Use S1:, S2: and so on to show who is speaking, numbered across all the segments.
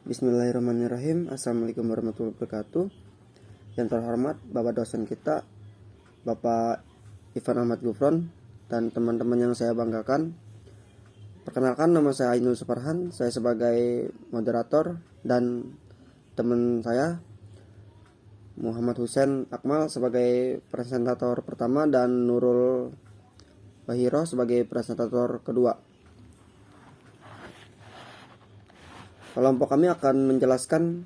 S1: Bismillahirrahmanirrahim. Assalamualaikum warahmatullahi wabarakatuh. Yang terhormat Bapak dosen kita, Bapak Ivan Ahmad Gufron, dan teman-teman yang saya banggakan. Perkenalkan, nama saya Ainul Suparhan. Saya sebagai moderator dan teman saya Muhammad Hussein Akmal sebagai presentator pertama dan Nurul Bahiro sebagai presentator kedua. Kelompok kami akan menjelaskan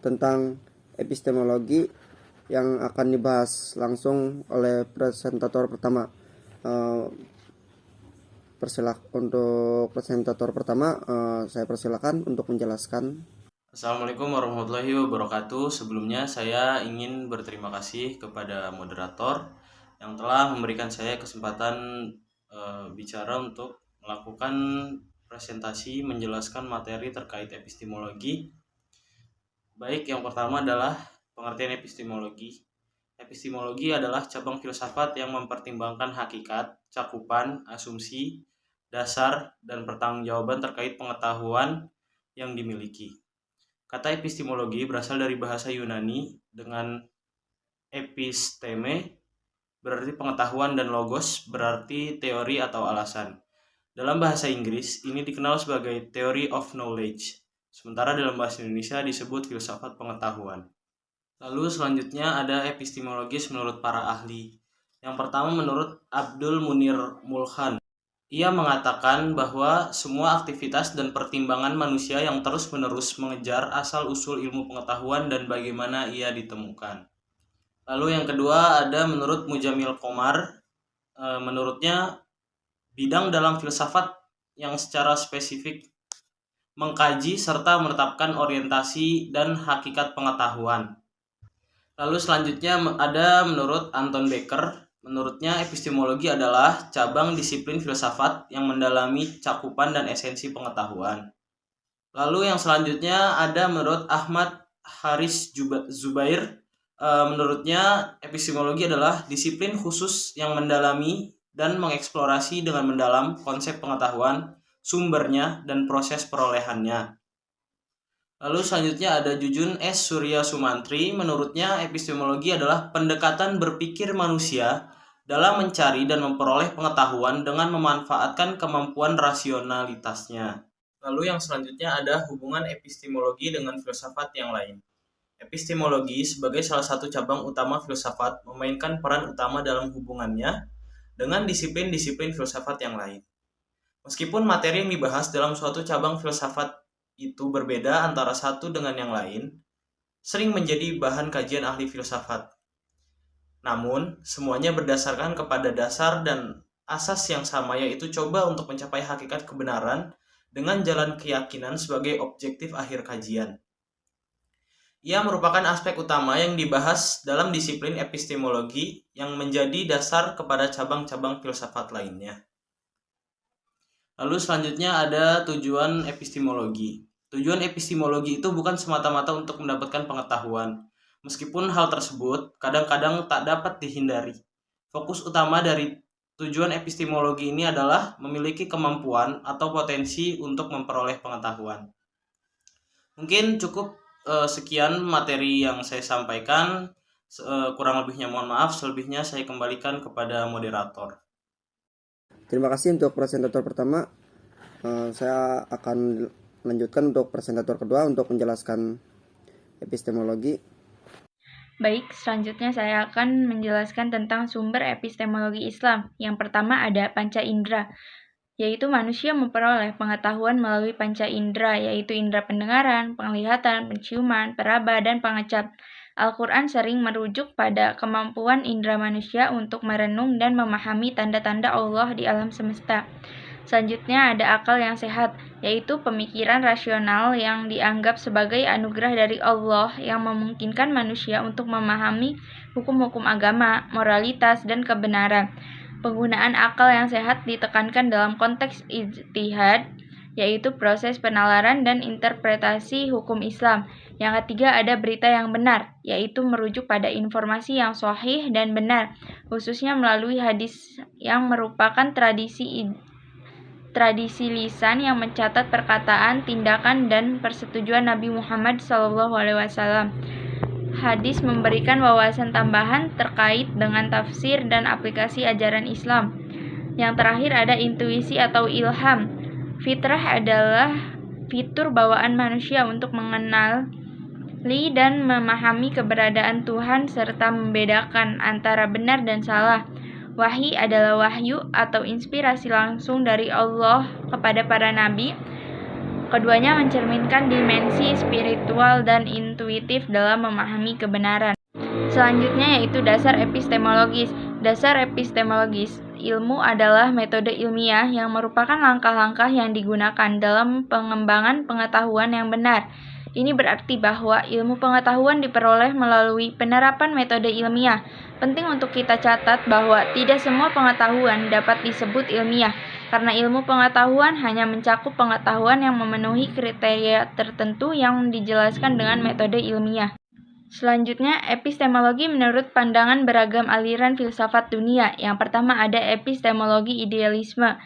S1: tentang epistemologi yang akan dibahas langsung oleh presentator pertama. Untuk presentator pertama, saya persilakan untuk menjelaskan.
S2: Assalamualaikum warahmatullahi wabarakatuh. Sebelumnya saya ingin berterima kasih kepada moderator yang telah memberikan saya kesempatan bicara untuk melakukan presentasi menjelaskan materi terkait epistemologi. Baik, yang pertama adalah pengertian epistemologi. Epistemologi adalah cabang filsafat yang mempertimbangkan hakikat, cakupan, asumsi, dasar, dan pertanggungjawaban terkait pengetahuan yang dimiliki. Kata epistemologi berasal dari bahasa Yunani dengan episteme berarti pengetahuan dan logos berarti teori atau alasan. Dalam bahasa Inggris, ini dikenal sebagai theory of knowledge. Sementara dalam bahasa Indonesia disebut filsafat pengetahuan. Lalu selanjutnya ada epistemologis menurut para ahli. Yang pertama menurut Abdul Munir Mulkhan. Ia mengatakan bahwa semua aktivitas dan pertimbangan manusia yang terus-menerus mengejar asal-usul ilmu pengetahuan dan bagaimana ia ditemukan. Lalu yang kedua ada menurut Mujamil Komar. Menurutnya bidang dalam filsafat yang secara spesifik mengkaji serta menetapkan orientasi dan hakikat pengetahuan. Lalu selanjutnya ada menurut Anton Becker. Menurutnya epistemologi adalah cabang disiplin filsafat yang mendalami cakupan dan esensi pengetahuan. Lalu yang selanjutnya ada menurut Ahmad Haris Zubair. Menurutnya epistemologi adalah disiplin khusus yang mendalami dan mengeksplorasi dengan mendalam konsep pengetahuan, sumbernya, dan proses perolehannya. Lalu selanjutnya ada Jujun S. Surya Sumantri. Menurutnya epistemologi adalah pendekatan berpikir manusia dalam mencari dan memperoleh pengetahuan dengan memanfaatkan kemampuan rasionalitasnya. Lalu yang selanjutnya ada hubungan epistemologi dengan filsafat yang lain. Epistemologi sebagai salah satu cabang utama filsafat memainkan peran utama dalam hubungannya dengan disiplin-disiplin filsafat yang lain. Meskipun materi yang dibahas dalam suatu cabang filsafat itu berbeda antara satu dengan yang lain, sering menjadi bahan kajian ahli filsafat. Namun, semuanya berdasarkan kepada dasar dan asas yang sama, yaitu coba untuk mencapai hakikat kebenaran dengan jalan keyakinan sebagai objektif akhir kajian. Ia merupakan aspek utama yang dibahas dalam disiplin epistemologi yang menjadi dasar kepada cabang-cabang filsafat lainnya. Lalu selanjutnya ada tujuan epistemologi. Tujuan epistemologi itu bukan semata-mata untuk mendapatkan pengetahuan. Meskipun hal tersebut kadang-kadang tak dapat dihindari. Fokus utama dari tujuan epistemologi ini adalah memiliki kemampuan atau potensi untuk memperoleh pengetahuan. Mungkin cukup sekian materi yang saya sampaikan. Kurang lebihnya mohon maaf, selebihnya saya kembalikan kepada moderator.
S1: Terima kasih untuk presentator pertama. Saya akan lanjutkan untuk presentator kedua untuk menjelaskan epistemologi.
S3: Baik, selanjutnya saya akan menjelaskan tentang sumber epistemologi Islam. Yang pertama ada panca indera, yaitu manusia memperoleh pengetahuan melalui panca indera, yaitu indera pendengaran, penglihatan, penciuman, peraba, dan pengecap. Al-Quran sering merujuk pada kemampuan indera manusia untuk merenung dan memahami tanda-tanda Allah di alam semesta. Selanjutnya ada akal yang sehat, yaitu pemikiran rasional yang dianggap sebagai anugerah dari Allah yang memungkinkan manusia untuk memahami hukum-hukum agama, moralitas, dan kebenaran. Penggunaan akal yang sehat ditekankan dalam konteks ijtihad, yaitu proses penalaran dan interpretasi hukum Islam. Yang ketiga ada berita yang benar, yaitu merujuk pada informasi yang sahih dan benar, khususnya melalui hadis yang merupakan tradisi tradisi lisan yang mencatat perkataan, tindakan, dan persetujuan Nabi Muhammad SAW. Hadis memberikan wawasan tambahan terkait dengan tafsir dan aplikasi ajaran Islam. Yang terakhir ada intuisi atau ilham. Fitrah adalah fitur bawaan manusia untuk mengenali dan memahami keberadaan Tuhan serta membedakan antara benar dan salah. Wahyi adalah wahyu atau inspirasi langsung dari Allah kepada para nabi. Keduanya mencerminkan dimensi spiritual dan intuitif dalam memahami kebenaran. Selanjutnya yaitu dasar epistemologis. Dasar epistemologis, ilmu adalah metode ilmiah yang merupakan langkah-langkah yang digunakan dalam pengembangan pengetahuan yang benar. Ini berarti bahwa ilmu pengetahuan diperoleh melalui penerapan metode ilmiah. Penting untuk kita catat bahwa tidak semua pengetahuan dapat disebut ilmiah, karena ilmu pengetahuan hanya mencakup pengetahuan yang memenuhi kriteria tertentu yang dijelaskan dengan metode ilmiah. Selanjutnya, epistemologi menurut pandangan beragam aliran filsafat dunia. Yang pertama ada epistemologi idealisme.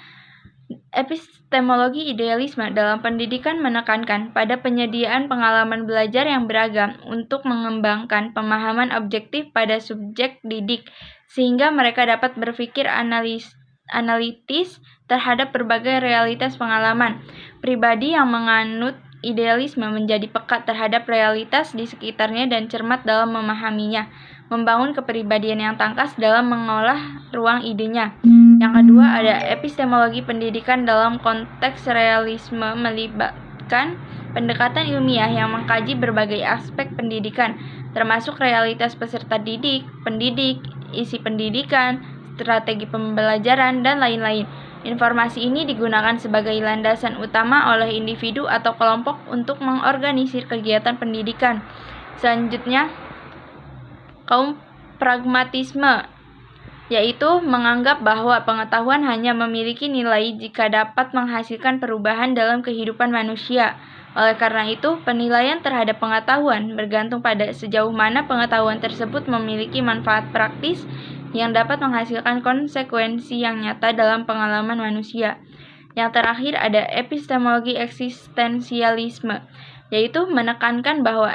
S3: Epistemologi idealisme dalam pendidikan menekankan pada penyediaan pengalaman belajar yang beragam untuk mengembangkan pemahaman objektif pada subjek didik, sehingga mereka dapat berpikir analitis terhadap berbagai realitas pengalaman. Pribadi yang menganut idealisme menjadi peka terhadap realitas di sekitarnya dan cermat dalam memahaminya, membangun kepribadian yang tangkas dalam mengolah ruang idenya. Yang kedua ada epistemologi pendidikan dalam konteks realisme melibatkan pendekatan ilmiah yang mengkaji berbagai aspek pendidikan, termasuk realitas peserta didik, pendidik, isi pendidikan, strategi pembelajaran, dan lain-lain. Informasi ini digunakan sebagai landasan utama oleh individu atau kelompok untuk mengorganisir kegiatan pendidikan. Selanjutnya, kaum pragmatisme, yaitu menganggap bahwa pengetahuan hanya memiliki nilai jika dapat menghasilkan perubahan dalam kehidupan manusia. Oleh karena itu, penilaian terhadap pengetahuan bergantung pada sejauh mana pengetahuan tersebut memiliki manfaat praktis yang dapat menghasilkan konsekuensi yang nyata dalam pengalaman manusia. Yang terakhir ada epistemologi eksistensialisme, yaitu menekankan bahwa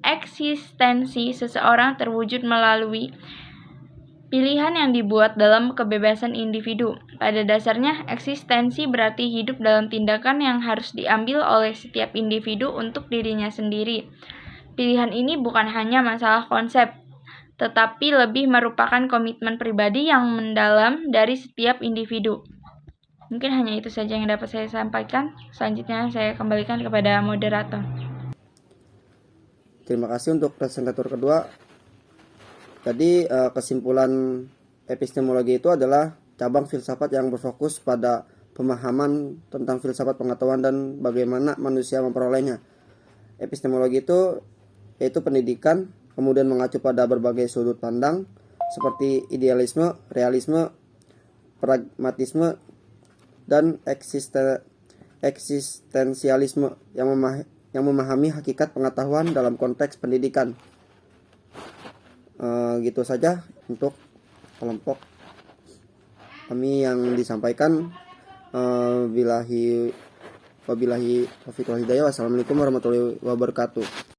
S3: eksistensi seseorang terwujud melalui pilihan yang dibuat dalam kebebasan individu. Pada dasarnya, eksistensi berarti hidup dalam tindakan yang harus diambil oleh setiap individu untuk dirinya sendiri. Pilihan ini bukan hanya masalah konsep, tetapi lebih merupakan komitmen pribadi yang mendalam dari setiap individu. Mungkin hanya itu saja yang dapat saya sampaikan. Selanjutnya saya kembalikan kepada moderator.
S1: Terima kasih untuk presentator kedua. Jadi kesimpulan epistemologi itu adalah cabang filsafat yang berfokus pada pemahaman tentang filsafat pengetahuan dan bagaimana manusia memperolehnya. Epistemologi itu yaitu pendidikan, kemudian mengacu pada berbagai sudut pandang seperti idealisme, realisme, pragmatisme, dan eksistensialisme yang memahami hakikat pengetahuan dalam konteks pendidikan. Gitu saja untuk kelompok kami yang disampaikan. Wabillahi taufiq wal hidayah. Wassalamualaikum warahmatullahi wabarakatuh.